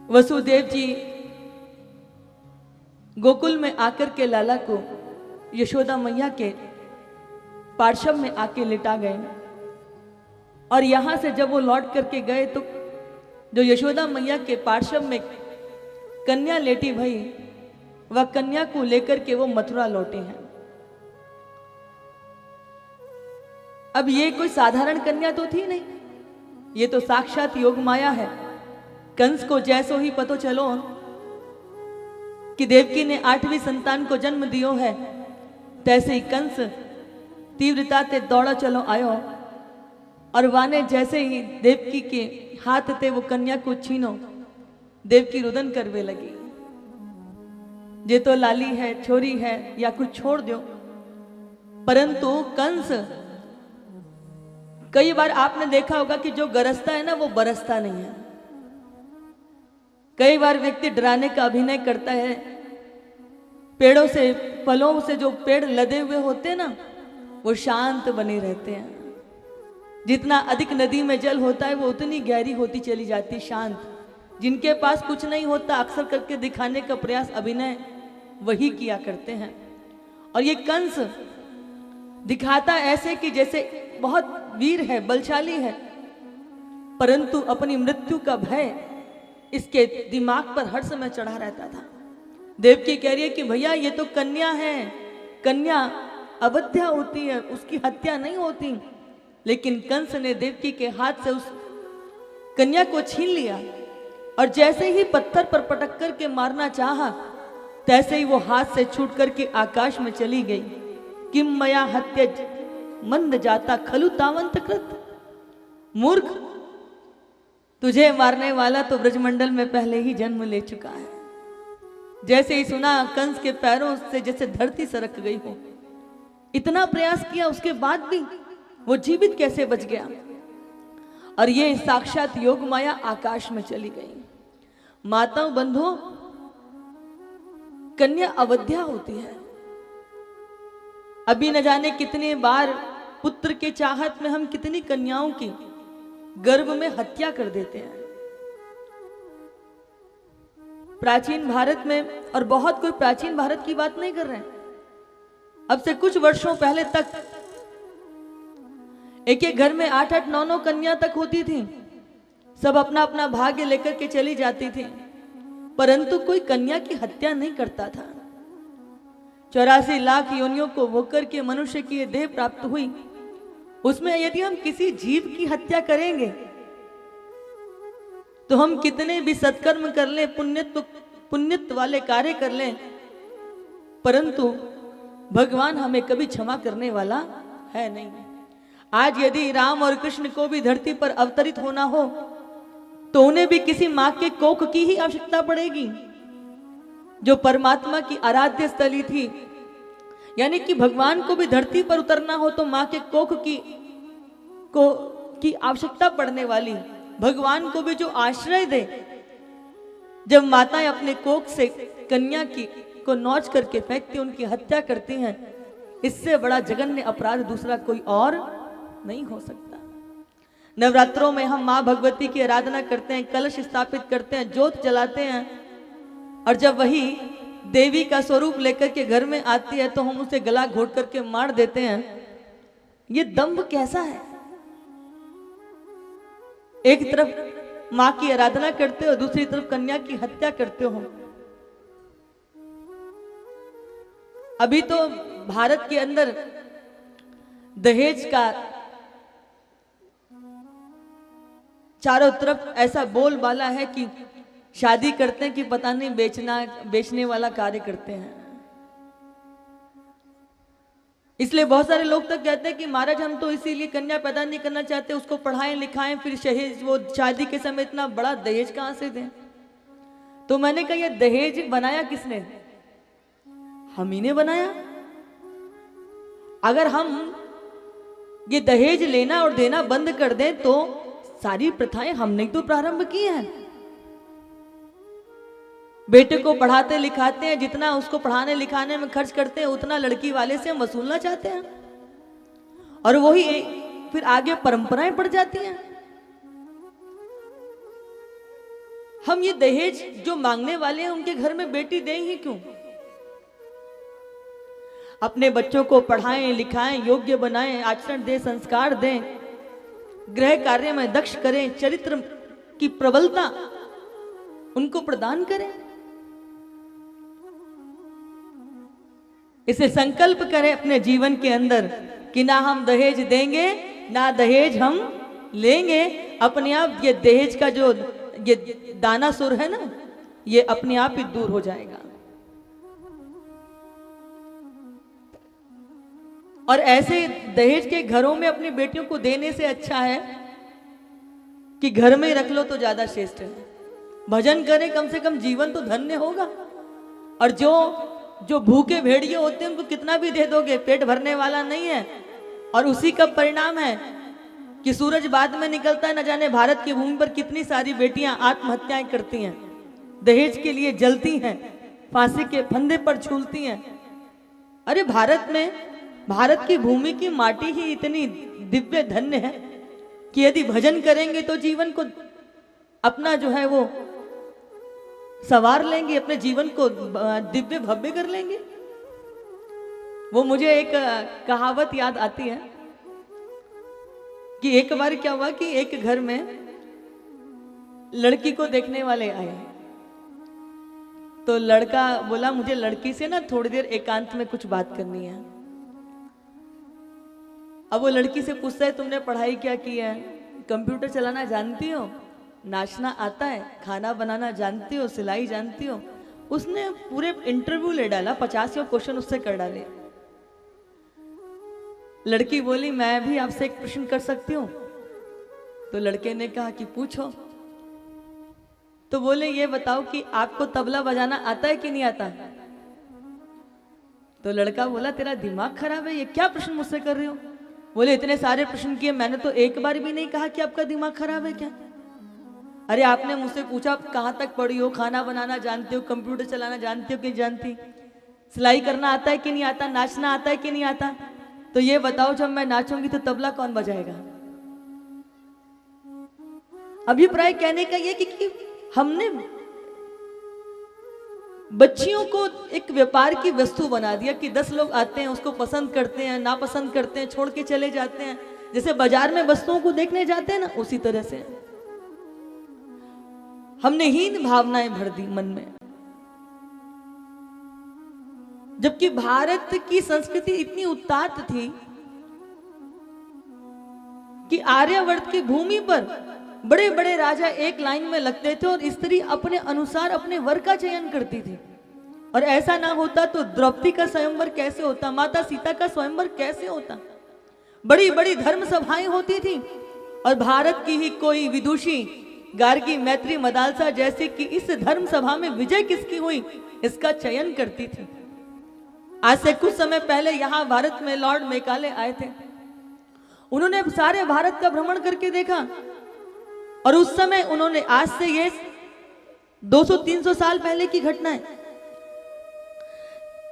वसुदेव जी गोकुल में आकर के लाला को यशोदा मैया के पार्श्व में आके लिटा गए। और यहां से जब वो लौट करके गए तो जो यशोदा मैया के पार्श्व में कन्या लेटी भई, वह कन्या को लेकर के वो मथुरा लौटे हैं। अब ये कोई साधारण कन्या तो थी नहीं, ये तो साक्षात योग माया है। कंस को जैसो ही पतो चलो कि देवकी ने 8वीं संतान को जन्म दियो है, तैसे ही कंस तीव्रता से दौड़ा चलो आयो और वाने जैसे ही देवकी के हाथ थे वो कन्या को छीनो, देवकी रुदन करवे लगी। ये तो लाली है, छोरी है या कुछ छोड़ दो। परंतु कंस, कई बार आपने देखा होगा कि जो गरजता है ना वो बरसता नहीं है। कई बार व्यक्ति डराने का अभिनय करता है, पेड़ों से, फलों से जो पेड़ लदे हुए होते हैं ना वो शांत बने रहते हैं। जितना अधिक नदी में जल होता है वो उतनी गहरी होती चली जाती, शांत। जिनके पास कुछ नहीं होता अक्सर करके दिखाने का प्रयास, अभिनय वही किया करते हैं। और ये कंस दिखाता ऐसे कि जैसे बहुत वीर है, बलशाली है, परंतु अपनी मृत्यु का भय इसके दिमाग पर हर समय चढ़ा रहता था। देवकी कह रही है कि भैया ये तो कन्या है, कन्या अवध्या होती है, उसकी हत्या नहीं होती। लेकिन कंस ने देवकी के हाथ से उस कन्या को छीन लिया और जैसे ही पत्थर पर पटक कर के मारना चाहा, तैसे ही वो हाथ से छूट करके आकाश में चली गई। किम मया हत्यज मंद जाता खलु तावंत कृत। मूर्ख, तुझे मारने वाला तो ब्रजमंडल में पहले ही जन्म ले चुका है। जैसे ही सुना, कंस के पैरों से जैसे धरती सरक गई हो। इतना प्रयास किया उसके बाद भी वो जीवित कैसे बच गया? और ये साक्षात योग माया आकाश में चली गई। माताओं बंधुओं, कन्या अवध्या होती है। अभी न जाने कितने बार पुत्र के चाहत में हम कितनी कन्याओं की गर्भ में हत्या कर देते हैं। प्राचीन भारत में, और बहुत कोई प्राचीन भारत की बात नहीं कर रहे हैं, अब से कुछ वर्षों पहले तक एक एक घर में 8-8, 9-9 कन्या तक होती थी। सब अपना अपना भाग्य लेकर के चली जाती थी, परंतु कोई कन्या की हत्या नहीं करता था। 84 लाख योनियों को होकर के मनुष्य की देह प्राप्त हुई। उसमें यदि हम किसी जीव की हत्या करेंगे तो हम कितने भी सत्कर्म कर लें, पुण्यत्व वाले कार्य कर लें, परंतु भगवान हमें कभी क्षमा करने वाला है नहीं। आज यदि राम और कृष्ण को भी धरती पर अवतरित होना हो तो उन्हें भी किसी मां के कोख की ही आवश्यकता पड़ेगी, जो परमात्मा की आराध्य स्थली थी। यानी कि भगवान को भी धरती पर उतरना हो तो मां के कोख की आवश्यकता पड़ने वाली। भगवान को भी जो आश्रय दे, जब माताएं अपने कोख से कन्या को नौच करके फेंकती, उनकी हत्या करती हैं, इससे बड़ा जघन्य अपराध दूसरा कोई और नहीं हो सकता। नवरात्रों में हम मां भगवती की आराधना करते हैं, कलश स्थापित करते हैं, ज्योत जलाते हैं, और जब वही देवी का स्वरूप लेकर के घर में आती है तो हम उसे गला घोट करके मार देते हैं। ये दंभ कैसा है? एक तरफ मां की आराधना करते हो, दूसरी तरफ कन्या की हत्या करते हो। अभी तो भारत के अंदर दहेज का चारों तरफ ऐसा बोलबाला है कि शादी करते हैं कि पता नहीं बेचने वाला कार्य करते हैं। इसलिए बहुत सारे लोग तक कहते हैं कि महाराज हम तो इसीलिए कन्या पैदा नहीं करना चाहते, उसको पढ़ाएं लिखाएं, फिर शहेज, वो शादी के समय इतना बड़ा दहेज कहां से दें? तो मैंने कहा ये दहेज बनाया किसने? हम ही ने बनाया। अगर हम ये दहेज लेना और देना बंद कर दें तो सारी प्रथाएं हमने तो प्रारंभ की हैं। बेटे को पढ़ाते लिखाते हैं, जितना उसको पढ़ाने लिखाने में खर्च करते हैं उतना लड़की वाले से हम वसूलना चाहते हैं, और वही फिर आगे परंपराएं पड़ जाती हैं। हम ये दहेज जो मांगने वाले हैं उनके घर में बेटी दें ही क्यों? अपने बच्चों को पढ़ाएं लिखाएं, योग्य बनाएं, आचरण दें, संस्कार दें, गृह कार्य में दक्ष करें, चरित्र की प्रबलता उनको प्रदान करें। इसे संकल्प करें अपने जीवन के अंदर कि ना हम दहेज देंगे ना दहेज हम लेंगे। अपने आप ये दहेज का जो ये दानासुर है ना, ये अपने आप ही दूर हो जाएगा। और ऐसे दहेज के घरों में अपनी बेटियों को देने से अच्छा है कि घर में ही रख लो तो ज्यादा श्रेष्ठ है। भजन करें, कम से कम जीवन तो धन्य होगा। और जो भूखे भेड़िए होते हैं उनको कितना भी दे दोगे, पेट भरने वाला नहीं है। और उसी का परिणाम है कि सूरज बाद में निकलता है। न जाने भारत की भूमि पर कितनी सारी बेटियां आत्महत्याएं करती हैं, दहेज के लिए जलती हैं, फांसी के फंदे पर झूलती हैं। अरे भारत की भूमि की माटी ही इतनी दिव्य धन्य है कि यदि भजन करेंगे तो जीवन को अपना जो है वो सवार लेंगे, अपने जीवन को दिव्य भव्य कर लेंगे। वो मुझे एक कहावत याद आती है कि एक बार क्या हुआ कि एक घर में लड़की को देखने वाले आए। तो लड़का बोला मुझे लड़की से ना थोड़ी देर एकांत में कुछ बात करनी है। अब वो लड़की से पूछता है तुमने पढ़ाई क्या की है, कंप्यूटर चलाना जानती हो, नाचना आता है, खाना बनाना जानती हो, सिलाई जानती हो। उसने पूरे इंटरव्यू ले डाला, 50 क्वेश्चन उससे कर डाले। लड़की बोली मैं भी आपसे एक प्रश्न कर सकती हूँ? तो लड़के ने कहा कि पूछो। तो बोले ये बताओ कि आपको तबला बजाना आता है कि नहीं आता? तो लड़का बोला तेरा दिमाग खराब है, ये क्या प्रश्न मुझसे कर रहे हो? बोले इतने सारे प्रश्न किए, मैंने तो एक बार भी नहीं कहा कि आपका दिमाग खराब है क्या। अरे आपने मुझसे पूछा कहाँ तक पढ़ी हो, खाना बनाना जानते हो, कंप्यूटर चलाना जानते हो कि नहीं जानती, सिलाई करना आता है कि नहीं आता, नाचना आता है कि नहीं आता। तो ये बताओ जब मैं नाचूंगी तो तबला कौन बजाएगा? अभिप्राय कहने का ये कि हमने बच्चियों को एक व्यापार की वस्तु बना दिया कि 10 लोग आते हैं, उसको पसंद करते हैं, नापसंद करते हैं, छोड़ के चले जाते हैं। जैसे बाजार में वस्तुओं को देखने जाते हैं ना, उसी तरह से हमने हीन भावनाएं भर दी मन में। जबकि भारत की संस्कृति इतनी उत्तात थी कि आर्यावर्त की भूमि पर बड़े बड़े राजा एक लाइन में लगते थे और स्त्री अपने अनुसार अपने वर का चयन करती थी। और ऐसा ना होता तो द्रौपदी का स्वयंवर कैसे होता, माता सीता का स्वयंवर कैसे होता। बड़ी बड़ी धर्म सभाएं होती थी और भारत की ही कोई विदुषी गार्गी, मैत्री, मदालसा जैसे कि इस धर्म सभा में विजय किसकी हुई इसका चयन करती थी। आज से कुछ समय पहले यहां भारत में लॉर्ड मेकाले आए थे। उन्होंने सारे भारत का भ्रमण करके देखा और उस समय उन्होंने, आज से ये 200-300 साल पहले की घटना है,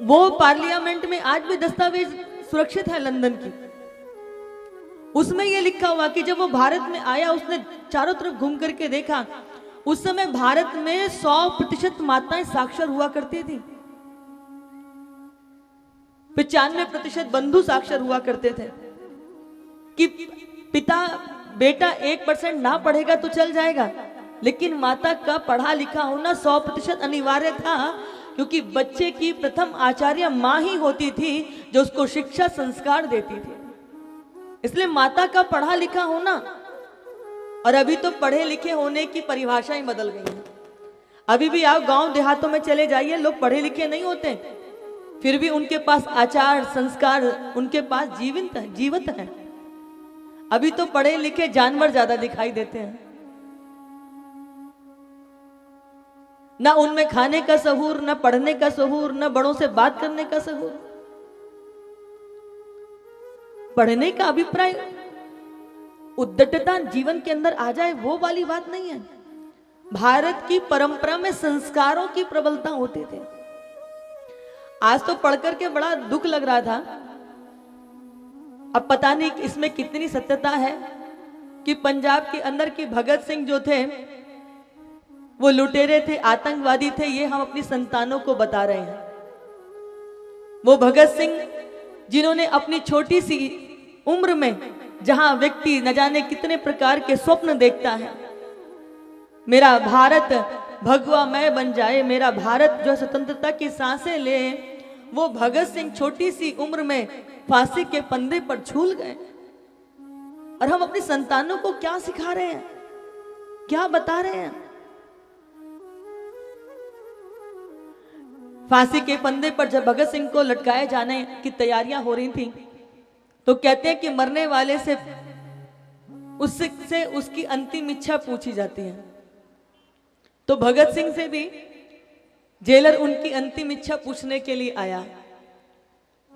वो पार्लियामेंट में आज भी दस्तावेज सुरक्षित है लंदन की। उसमें यह लिखा हुआ कि जब वो भारत में आया उसने चारों तरफ घूम करके देखा। उस समय भारत में 100% माताएं साक्षर हुआ करती थी, 95% बंधु साक्षर हुआ करते थे कि पिता बेटा 1% ना पढ़ेगा तो चल जाएगा, लेकिन माता का पढ़ा लिखा होना 100% अनिवार्य था, क्योंकि बच्चे की प्रथम आचार्य मां ही होती थी जो उसको शिक्षा संस्कार देती थी। इसलिए माता का पढ़ा लिखा होना। और अभी तो पढ़े लिखे होने की परिभाषा ही बदल गई है। अभी भी आप गांव देहातों में चले जाइए, लोग पढ़े लिखे नहीं होते, फिर भी उनके पास आचार संस्कार उनके पास जीवित है। अभी तो पढ़े लिखे जानवर ज्यादा दिखाई देते हैं, ना उनमें खाने का सहूर, ना पढ़ने का सहूर, ना बड़ों से बात करने का सहूर। पढ़ने का अभिप्राय उद्दटता जीवन के अंदर आ जाए वो वाली बात नहीं है। भारत की परंपरा में संस्कारों की प्रबलता होते थे। आज तो पढ़कर के बड़ा दुख लग रहा था, अब पता नहीं इसमें कितनी सत्यता है कि पंजाब के अंदर की भगत सिंह जो थे वो लुटेरे थे, आतंकवादी थे, ये हम अपनी संतानों को बता रहे हैं। वो भगत सिंह जिन्होंने अपनी छोटी सी उम्र में, जहां व्यक्ति न जाने कितने प्रकार के स्वप्न देखता है, मेरा भारत भगवामय बन जाए, मेरा भारत जो स्वतंत्रता की सांसें ले, वो भगत सिंह छोटी सी उम्र में फांसी के फंदे पर झूल गए। और हम अपनी संतानों को क्या सिखा रहे हैं, क्या बता रहे हैं? फांसी के फंदे पर जब भगत सिंह को लटकाए जाने की तैयारियां हो रही थी, तो कहते हैं कि मरने वाले से उससे उसकी अंतिम इच्छा पूछी जाती है। तो भगत सिंह से भी जेलर उनकी अंतिम इच्छा पूछने के लिए आया।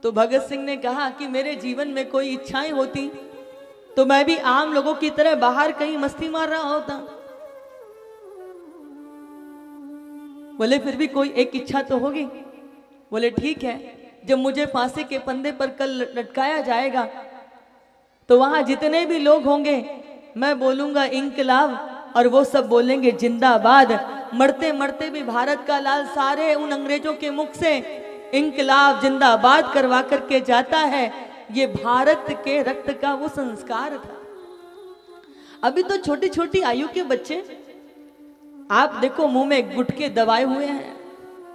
तो भगत सिंह ने कहा कि मेरे जीवन में कोई इच्छाएं होती तो मैं भी आम लोगों की तरह बाहर कहीं मस्ती मार रहा होता। बोले फिर भी कोई एक इच्छा तो होगी। बोले ठीक है, जब मुझे फांसी के फंदे पर कल लटकाया जाएगा तो वहां जितने भी लोग होंगे मैं बोलूंगा इंकलाब, और वो सब बोलेंगे जिंदाबाद। मरते मरते भी भारत का लाल सारे उन अंग्रेजों के मुख से इंकलाब जिंदाबाद करवा करके जाता है। ये भारत के रक्त का वो संस्कार था। अभी तो छोटी छोटी आयु के बच्चे आप देखो मुंह में गुटके दबाए हुए हैं,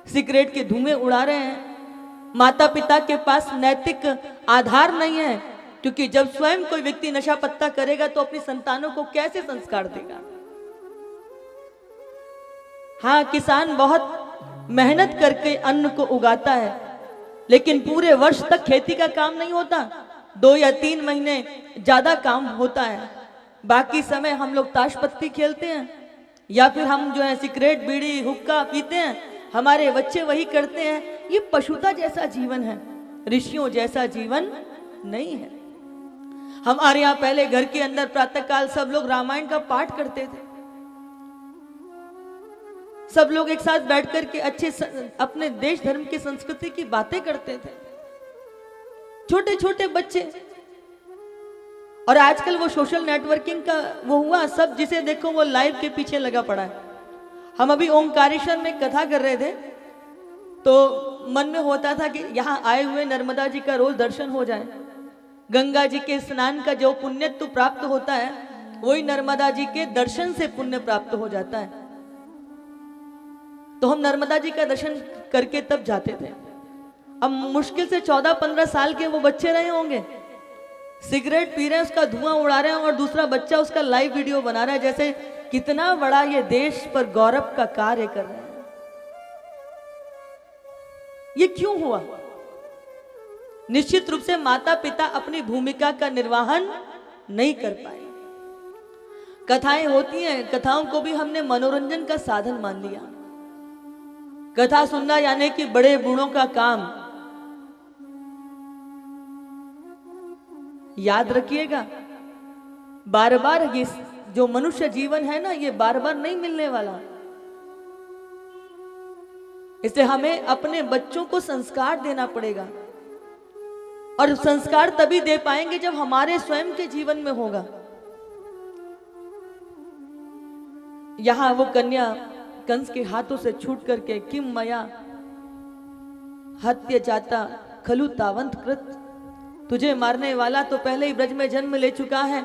सिगरेट के धुएं उड़ा रहे हैं। माता पिता के पास नैतिक आधार नहीं है, क्योंकि जब स्वयं कोई व्यक्ति नशा पत्ता करेगा तो अपनी संतानों को कैसे संस्कार देगा? हाँ, किसान बहुत मेहनत करके अन्न को उगाता है, लेकिन पूरे वर्ष तक खेती का काम नहीं होता। 2 या 3 महीने ज्यादा काम होता है। बाकी समय हम लोग ताश पत्ती खेलते हैं, या फिर हम जो है सिगरेट बीड़ी हुक्का पीते हैं। हमारे बच्चे वही करते हैं। ये पशुता जैसा जीवन है, ऋषियों जैसा जीवन नहीं है। हमारे यहाँ पहले घर के अंदर प्रातःकाल सब लोग रामायण का पाठ करते थे। सब लोग एक साथ बैठ कर के अच्छे अपने देश धर्म की संस्कृति की बातें करते थे, छोटे छोटे बच्चे। और आजकल वो सोशल नेटवर्किंग का वो हुआ, सब जिसे देखो वो लाइव के पीछे लगा पड़ा है। हम अभी ओंकारेश्वर में कथा कर रहे थे, तो मन में होता था कि यहाँ आए हुए नर्मदा जी का रोज दर्शन हो जाए। गंगा जी के स्नान का जो पुण्य तो प्राप्त होता है, वही नर्मदा जी के दर्शन से पुण्य प्राप्त हो जाता है। तो हम नर्मदा जी का दर्शन करके तब जाते थे। अब मुश्किल से 14-15 साल के वो बच्चे रहे होंगे, सिगरेट पी रहे हैं, उसका धुआं उड़ा रहे हैं, और दूसरा बच्चा उसका लाइव वीडियो बना रहा है, जैसे कितना बड़ा ये देश पर गौरव का कार्य कर रहे हैं। ये क्यों हुआ? निश्चित रूप से माता पिता अपनी भूमिका का निर्वहन नहीं कर पाए। कथाएं होती हैं, कथाओं को भी हमने मनोरंजन का साधन मान लिया। कथा सुनना यानी कि बड़े बूढ़ों का काम। याद रखिएगा, बार बार ये जो मनुष्य जीवन है ना, ये बार बार नहीं मिलने वाला। इससे हमें अपने बच्चों को संस्कार देना पड़ेगा, और संस्कार तभी दे पाएंगे जब हमारे स्वयं के जीवन में होगा। यहां वो कन्या कंस के हाथों से छूट करके किम मया हत्य जाता खलु तावंत कृत, तुझे मारने वाला तो पहले ही ब्रज में जन्म ले चुका है,